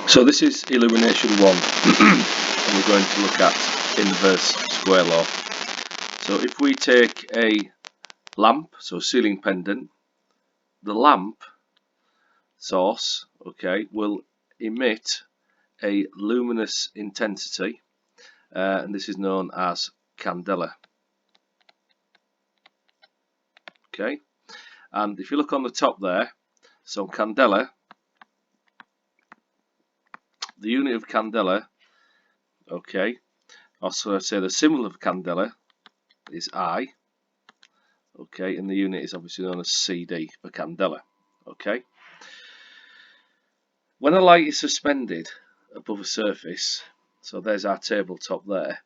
So this is illumination 1 and we're going to look at inverse square law. So if we take a lamp, so ceiling pendant, the lamp source, okay, will emit a luminous intensity and this is known as candela. Okay, and if you look on the top there, so candela, the unit of candela, okay, also I say the symbol of candela is I, okay, and the unit is obviously known as CD for candela. Okay, when a light is suspended above a surface, so there's our tabletop there,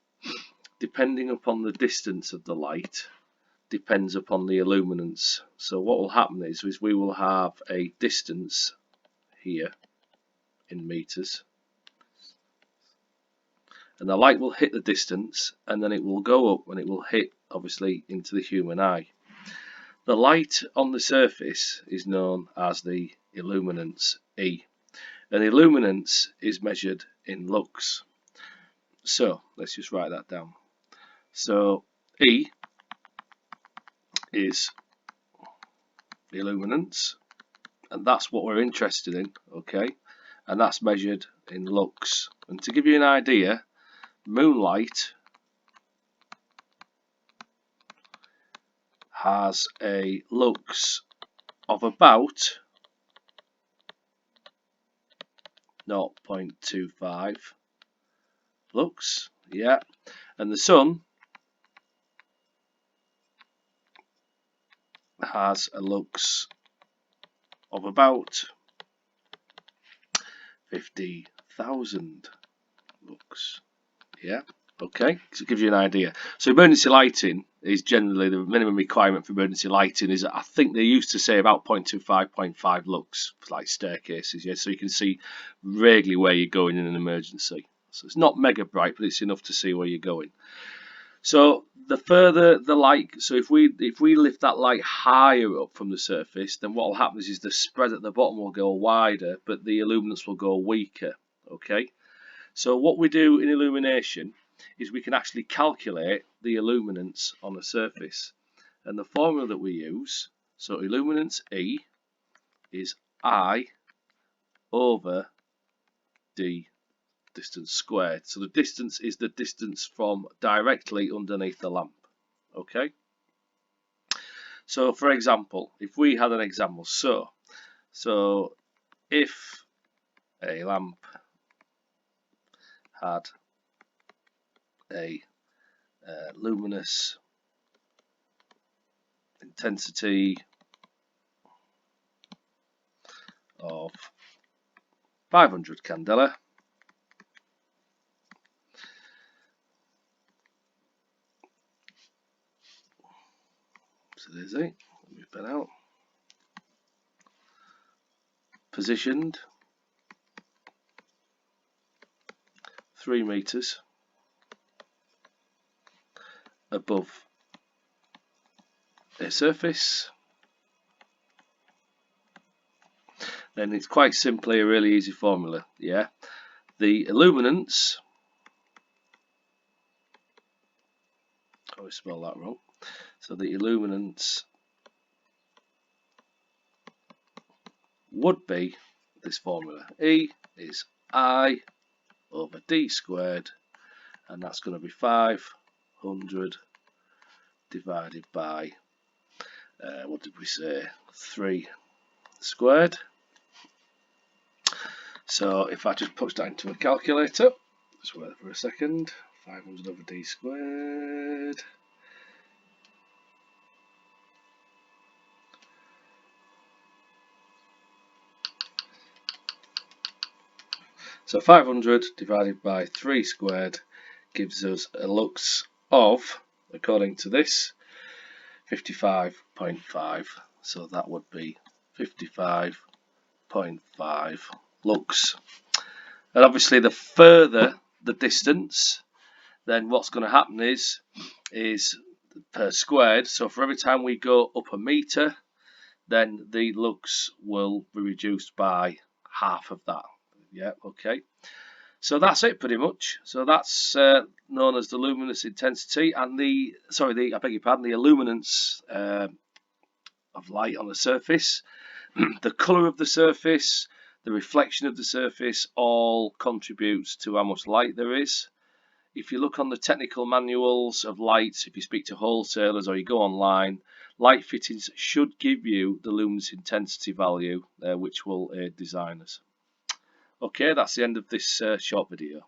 depending upon the distance of the light depends upon the illuminance. So what will happen is we will have a distance here in meters, and the light will hit the distance and then it will go up and it will hit obviously into the human eye. The light on the surface is known as the illuminance E, and illuminance is measured in lux. So let's just write that down. So E is illuminance, and that's what we're interested in, okay, and that's measured in lux. And to give you an idea, moonlight has a lux of about 0.25 lux, yeah, and the sun has a lux of about 50,000 lux, yeah, okay, so it gives you an idea. So emergency lighting is generally the minimum requirement for emergency lighting is, I think they used to say about 0.25, 0.5 lux for like staircases, yeah, so you can see vaguely where you're going in an emergency. So it's not mega bright, but it's enough to see where you're going. So the further the light, so if we lift that light higher up from the surface, then what will happen is the spread at the bottom will go wider, but the illuminance will go weaker. Okay, so what we do in illumination is we can actually calculate the illuminance on a surface, and the formula that we use, so illuminance E is I over d distance squared. So the distance is the distance from directly underneath the lamp. Okay, so for example, if we had an example, so if a lamp had a luminous intensity of 500 candela, so there's it, let me put out, positioned 3 meters above a surface, then it's quite simply a really easy formula, yeah. The illuminance, I always spell that wrong, so the illuminance would be this formula. E is I over d squared, and that's going to be 500 divided by, what did we say, 3 squared. So if I just put that into a calculator, just wait for a second, 500 over d squared. So 500 divided by 3 squared gives us a lux of, according to this, 55.5. So that would be 55.5 lux. And obviously the further the distance, then what's going to happen is per squared, so for every time we go up a meter, then the lux will be reduced by half of that. Yeah, okay. So that's it pretty much. So that's known as the luminous intensity and I beg your pardon, the illuminance of light on the surface. The colour of the surface, the reflection of the surface all contributes to how much light there is. If you look on the technical manuals of lights, if you speak to wholesalers or you go online, light fittings should give you the luminous intensity value, which will aid designers. Okay, that's the end of this short video.